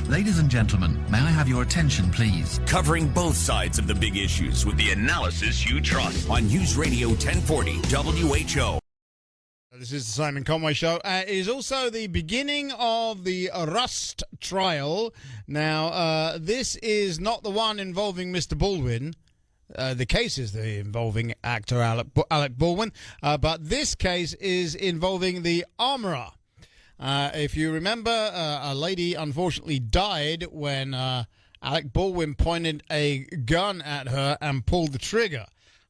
Ladies and gentlemen, may I have your attention, please? Covering both sides of the big issues with the analysis you trust on News Radio 1040 WHO. This is the Simon Conway Show. It is also the beginning of the Rust trial. Now, this is not the one involving Mr. Baldwin. The case is involving actor Alec Baldwin, but this case is involving the armorer. If you remember, a lady unfortunately died when Alec Baldwin pointed a gun at her and pulled the trigger.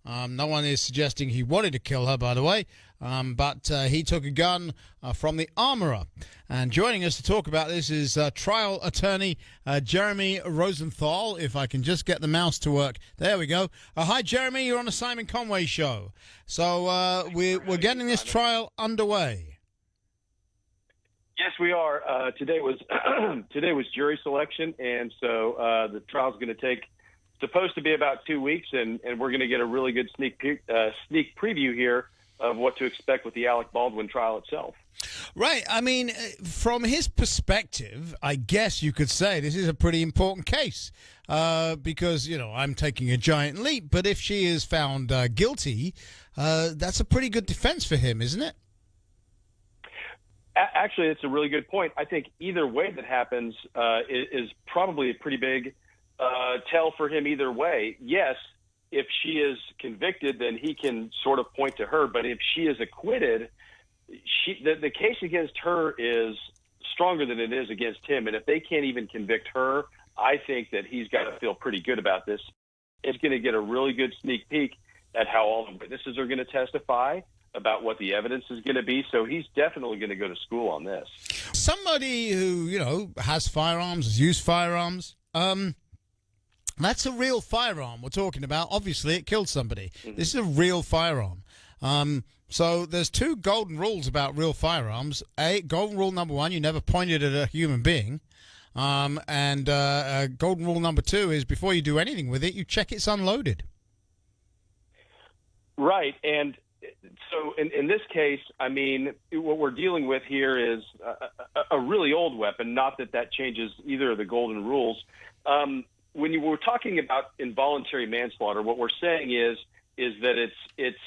No one is suggesting he wanted to kill her, by the way, but he took a gun from the armorer. And joining us to talk about this is trial attorney Jeremy Rosenthal, if I can just get the mouse to work. There we go. Hi, Jeremy. You're on the Simon Conway Show. So we're getting this trial underway. Yes, we are. Today was jury selection, and so the trial's going to take. Supposed to be about 2 weeks, and we're going to get a really good sneak preview here of what to expect with the Alec Baldwin trial itself. Right. I mean, from his perspective, I guess you could say this is a pretty important case because, you know, I'm taking a giant leap, but if she is found guilty, that's a pretty good defense for him, isn't it? Actually, it's a really good point. I think either way that happens is probably a pretty big tell for him either way. Yes, if she is convicted, then he can sort of point to her. But if she is acquitted, the case against her is stronger than it is against him. And if they can't even convict her, I think that he's got to feel pretty good about this. It's going to get a really good sneak peek at how all the witnesses are going to testify, about what the evidence is going to be. So he's definitely going to go to school on this. Somebody who, you know, has firearms, has used firearms, that's a real firearm we're talking about. Obviously, it killed somebody. Mm-hmm. This is a real firearm. So there's two golden rules about real firearms. Golden rule number one, you never point it at a human being. And golden rule number two is before you do anything with it, you check it's unloaded. Right. And so in this case, I mean, what we're dealing with here is a really old weapon, not that changes either of the golden rules. When you were talking about involuntary manslaughter, what we're saying is that it's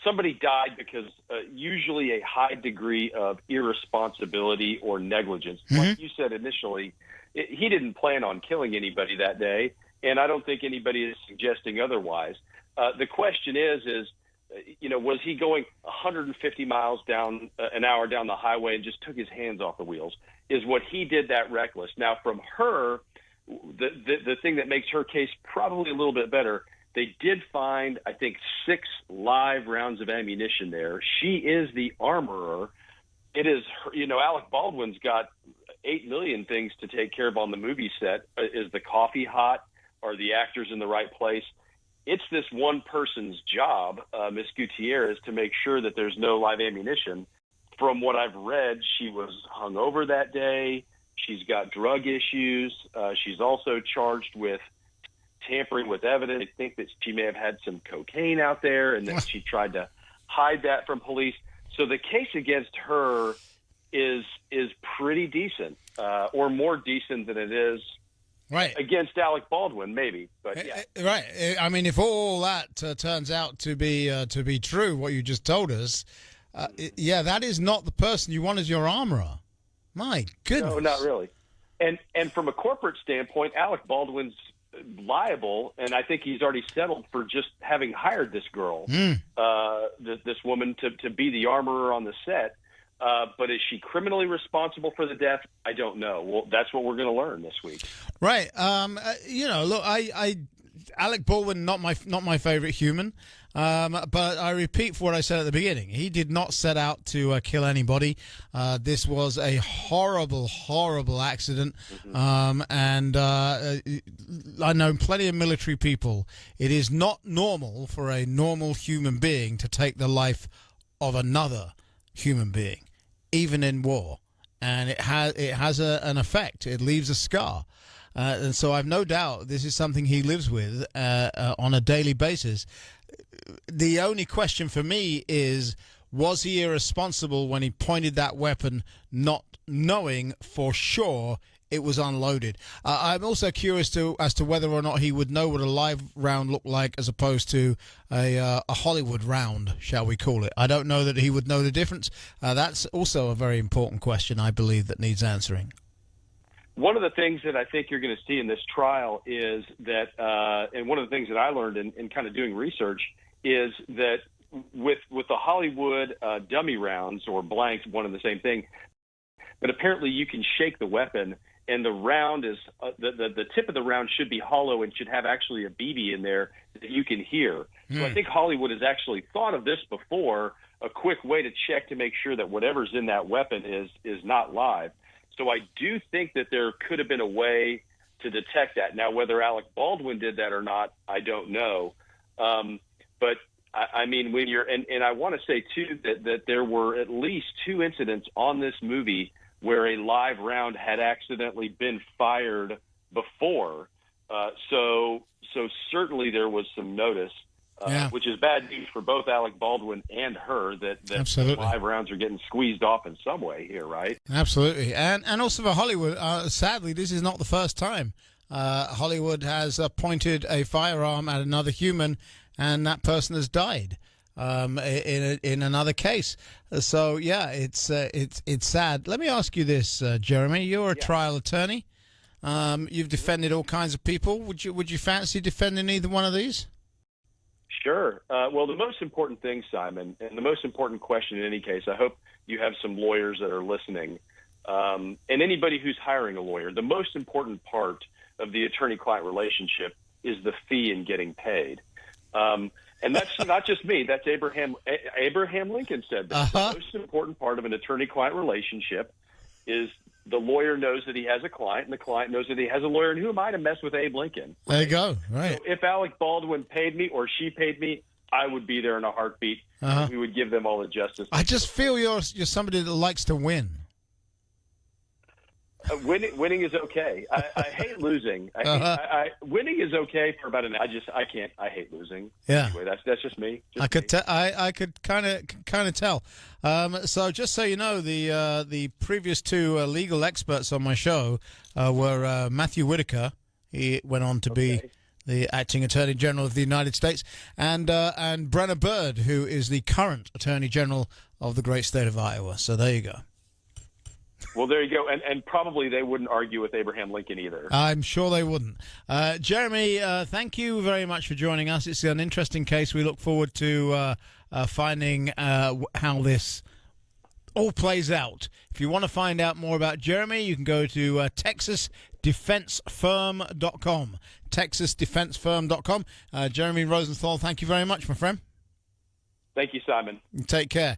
somebody died because usually a high degree of irresponsibility or negligence. Mm-hmm. Like you said initially, he didn't plan on killing anybody that day, and I don't think anybody is suggesting otherwise. The question is, you know, was he going 150 miles down an hour down the highway and just took his hands off the wheels? Is what he did that reckless? Now, from her, the thing that makes her case probably a little bit better, they did find, I think, 6 live rounds of ammunition there. She is the armorer. It is her, you know, Alec Baldwin's got 8 million things to take care of on the movie set. Is the coffee hot? Are the actors in the right place? It's this one person's job, Miss Gutierrez, to make sure that there's no live ammunition. From what I've read, she was hungover that day. She's got drug issues. She's also charged with tampering with evidence. I think that she may have had some cocaine out there and that she tried to hide that from police. So the case against her is pretty decent, or more decent than it is right against Alec Baldwin, maybe. But yeah, right. I mean, if all that turns out to be true, what you just told us, yeah, that is not the person you want as your armorer. My goodness. No, not really. And from a corporate standpoint, Alec Baldwin's liable, and I think he's already settled for just having hired this girl, this woman, to be the armorer on the set. But is she criminally responsible for the death? I don't know. Well, that's what we're going to learn this week. Right. You know, look, Alec Baldwin, not my favorite human. But I repeat for what I said at the beginning. He did not set out to kill anybody. This was a horrible, horrible accident. Mm-hmm. And I know plenty of military people. It is not normal for a normal human being to take the life of another human being, even in war. And it has an effect. It leaves a scar. And so I've no doubt this is something he lives with on a daily basis. The only question for me is, was he irresponsible when he pointed that weapon not knowing for sure it was unloaded. I'm also curious as to whether or not he would know what a live round looked like as opposed to a Hollywood round, shall we call it. I don't know that he would know the difference. That's also a very important question, I believe, that needs answering. One of the things that I think you're going to see in this trial is that, and one of the things that I learned in kind of doing research is that with the Hollywood dummy rounds or blanks, one and the same thing, but apparently you can shake the weapon and the round is the tip of the round should be hollow and should have actually a BB in there that you can hear. So I think Hollywood has actually thought of this before, a quick way to check to make sure that whatever's in that weapon is not live. So I do think that there could have been a way to detect that. Now, whether Alec Baldwin did that or not, I don't know. But I mean, when you're, and I want to say too that there were at least 2 incidents on this movie where a live round had accidentally been fired before. So certainly there was some notice. Which is bad news for both Alec Baldwin and her that live rounds are getting squeezed off in some way here, right? Absolutely. And also for Hollywood, sadly, this is not the first time. Hollywood has pointed a firearm at another human, and that person has died in another case. So, yeah, it's sad. Let me ask you this, Jeremy. You're a trial attorney. You've defended all kinds of people. Would you fancy defending either one of these? Sure. Well, the most important thing, Simon, and the most important question in any case, I hope you have some lawyers that are listening, and anybody who's hiring a lawyer, the most important part of the attorney-client relationship is the fee in getting paid. And that's not just me. That's Abraham Lincoln said that. The most important part of an attorney-client relationship is the lawyer knows that he has a client, and the client knows that he has a lawyer. And who am I to mess with Abe Lincoln? Right? There you go. Right. So if Alec Baldwin paid me or she paid me, I would be there in a heartbeat. We would give them all the justice. I just feel you're somebody that likes to win. Winning is okay. I hate losing. Winning is okay for about an. I can't. I hate losing. Yeah. Anyway, that's just me. I could kind of tell. So just so you know, the previous 2 legal experts on my show were Matthew Whitaker. He went on to be the acting Attorney General of the United States, and Brenna Bird, who is the current Attorney General of the great state of Iowa. So there you go. Well, there you go. And probably they wouldn't argue with Abraham Lincoln either. I'm sure they wouldn't. Jeremy, thank you very much for joining us. It's an interesting case. We look forward to finding how this all plays out. If you want to find out more about Jeremy, you can go to texasdefensefirm.com. texasdefensefirm.com. Jeremy Rosenthal, thank you very much, my friend. Thank you, Simon. Take care.